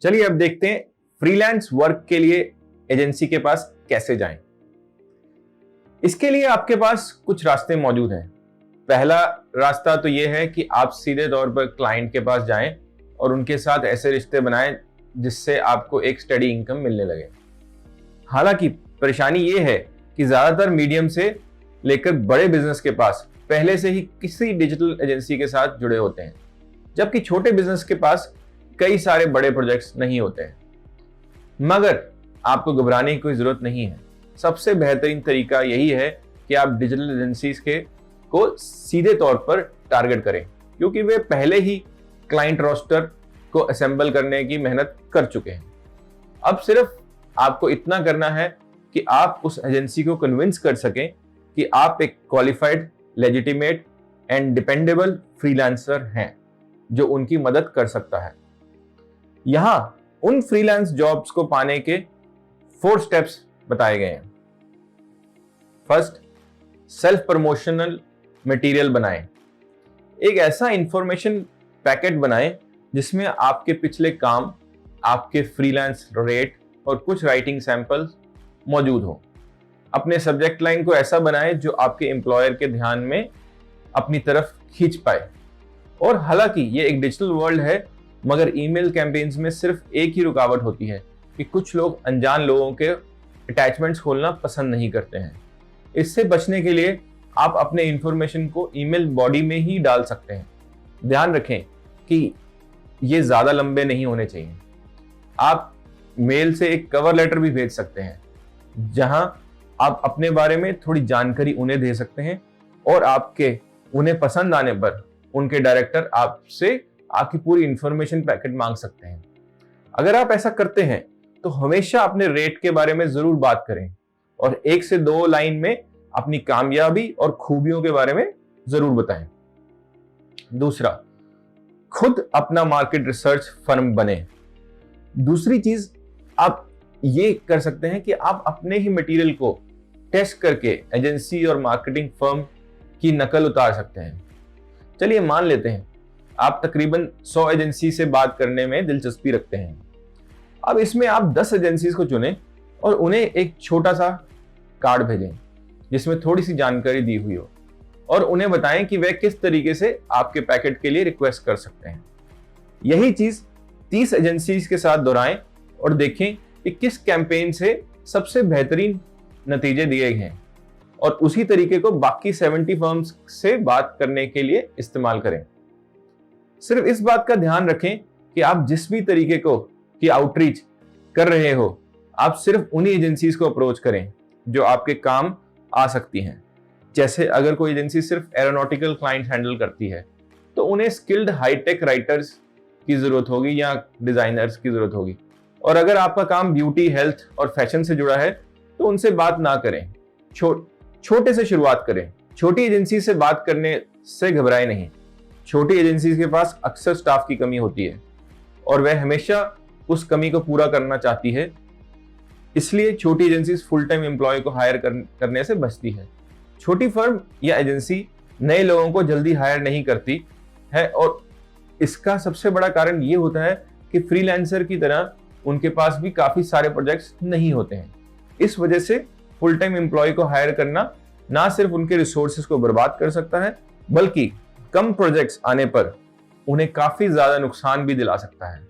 चलिए अब देखते हैं फ्रीलांस वर्क के लिए एजेंसी के पास कैसे जाएं। इसके लिए आपके पास कुछ रास्ते मौजूद हैं। पहला रास्ता तो यह है कि आप सीधे तौर पर क्लाइंट के पास जाएं और उनके साथ ऐसे रिश्ते बनाएं जिससे आपको एक स्टडी इनकम मिलने लगे। हालांकि परेशानी यह है कि ज्यादातर मीडियम से लेकर बड़े बिजनेस के पास पहले से ही किसी डिजिटल एजेंसी के साथ जुड़े होते हैं, जबकि छोटे बिजनेस के पास कई सारे बड़े प्रोजेक्ट्स नहीं होते हैं। मगर आपको घबराने की कोई जरूरत नहीं है। सबसे बेहतरीन तरीका यही है कि आप डिजिटल एजेंसीज को सीधे तौर पर टारगेट करें, क्योंकि वे पहले ही क्लाइंट रोस्टर को असेंबल करने की मेहनत कर चुके हैं। अब सिर्फ आपको इतना करना है कि आप उस एजेंसी को कन्विंस कर सकें कि आप एक qualified, legitimate and dependable freelancer हैं जो उनकी मदद कर सकता है। यहां उन फ्रीलांस जॉब्स को पाने के 4 स्टेप्स बताए गए हैं। फर्स्ट, सेल्फ प्रमोशनल मटेरियल बनाएं। एक ऐसा इंफॉर्मेशन पैकेट बनाएं जिसमें आपके पिछले काम, आपके फ्रीलांस रेट और कुछ राइटिंग सैंपल्स मौजूद हो। अपने सब्जेक्ट लाइन को ऐसा बनाएं जो आपके एम्प्लॉयर के ध्यान में अपनी तरफ खींच पाए। और हालांकि ये एक डिजिटल वर्ल्ड है, मगर ईमेल कैंपेन्स में सिर्फ एक ही रुकावट होती है कि कुछ लोग अनजान लोगों के अटैचमेंट्स खोलना पसंद नहीं करते हैं। इससे बचने के लिए आप अपने इंफॉर्मेशन को ईमेल बॉडी में ही डाल सकते हैं। ध्यान रखें कि ये ज्यादा लंबे नहीं होने चाहिए। आप मेल से एक कवर लेटर भी भेज सकते हैं जहां आप अपने बारे में थोड़ी जानकारी उन्हें दे सकते हैं और उन्हें पसंद आने पर उनके डायरेक्टर आपसे आपकी पूरी इंफॉर्मेशन पैकेट मांग सकते हैं। अगर आप ऐसा करते हैं तो हमेशा अपने रेट के बारे में जरूर बात करें और 1 से 2 लाइन में अपनी कामयाबी और खूबियों के बारे में जरूर बताएं। दूसरा, खुद अपना मार्केट रिसर्च फर्म बने। दूसरी चीज आप ये कर सकते हैं कि आप अपने ही मटेरियल को टेस्ट करके एजेंसी और मार्केटिंग फर्म की नकल उतार सकते हैं। चलिए मान लेते हैं आप तकरीबन 100 एजेंसी से बात करने में दिलचस्पी रखते हैं। अब इसमें आप 10 एजेंसीज को चुनें और उन्हें एक छोटा सा कार्ड भेजें जिसमें थोड़ी सी जानकारी दी हुई हो और उन्हें बताएं कि वे किस तरीके से आपके पैकेट के लिए रिक्वेस्ट कर सकते हैं। यही चीज 30 एजेंसीज के साथ दोहराएं और देखें कि किस कैंपेन से सबसे बेहतरीन नतीजे दिए गए हैं और उसी तरीके को बाकी 70 फर्म्स से बात करने के लिए इस्तेमाल करें। सिर्फ इस बात का ध्यान रखें कि आप जिस भी तरीके की आउटरीच कर रहे हो, आप सिर्फ उन्हीं एजेंसीज को अप्रोच करें जो आपके काम आ सकती हैं। जैसे अगर कोई एजेंसी सिर्फ एरोनॉटिकल क्लाइंट हैंडल करती है तो उन्हें स्किल्ड हाईटेक राइटर्स की जरूरत होगी या डिजाइनर्स की जरूरत होगी। और अगर आपका काम ब्यूटी, हेल्थ और फैशन से जुड़ा है तो उनसे बात ना करें। छोटे से शुरुआत करें। छोटी एजेंसी से बात करने से घबराएं नहीं। छोटी एजेंसी के पास अक्सर स्टाफ की कमी होती है और वह हमेशा उस कमी को पूरा करना चाहती है। इसलिए छोटी एजेंसी फुल टाइम एम्प्लॉय को हायर करने से बचती है। छोटी फर्म या एजेंसी नए लोगों को जल्दी हायर नहीं करती है और इसका सबसे बड़ा कारण ये होता है कि फ्रीलांसर की तरह उनके पास भी काफी सारे प्रोजेक्ट्स नहीं होते हैं। इस वजह से फुल टाइम एम्प्लॉय को हायर करना ना सिर्फ उनके रिसोर्सेज को बर्बाद कर सकता है, बल्कि कम प्रोजेक्ट्स आने पर उन्हें काफी ज्यादा नुकसान भी दिला सकता है।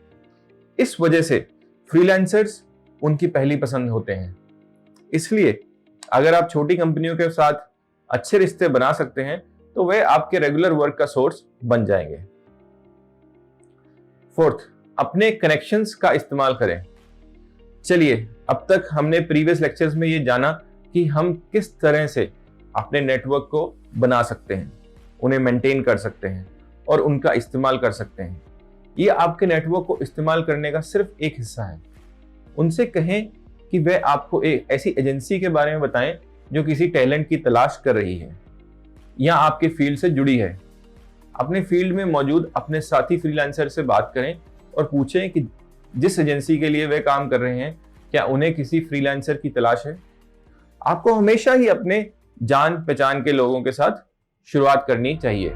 इस वजह से फ्रीलांसर्स उनकी पहली पसंद होते हैं। इसलिए अगर आप छोटी कंपनियों के साथ अच्छे रिश्ते बना सकते हैं तो वे आपके रेगुलर वर्क का सोर्स बन जाएंगे। फोर्थ, अपने कनेक्शंस का इस्तेमाल करें। चलिए, अब तक हमने प्रीवियस लेक्चर्स में ये जाना कि हम किस तरह से अपने नेटवर्क को बना सकते हैं, उन्हें मेंटेन कर सकते हैं और उनका इस्तेमाल कर सकते हैं। ये आपके नेटवर्क को इस्तेमाल करने का सिर्फ एक हिस्सा है। उनसे कहें कि वे आपको एक ऐसी एजेंसी के बारे में बताएं जो किसी टैलेंट की तलाश कर रही है या आपके फील्ड से जुड़ी है। अपने फील्ड में मौजूद अपने साथी फ्रीलांसर से बात करें और पूछें कि जिस एजेंसी के लिए वे काम कर रहे हैं क्या उन्हें किसी फ्रीलांसर की तलाश है। आपको हमेशा ही अपने जान पहचान के लोगों के साथ शुरुआत करनी चाहिए।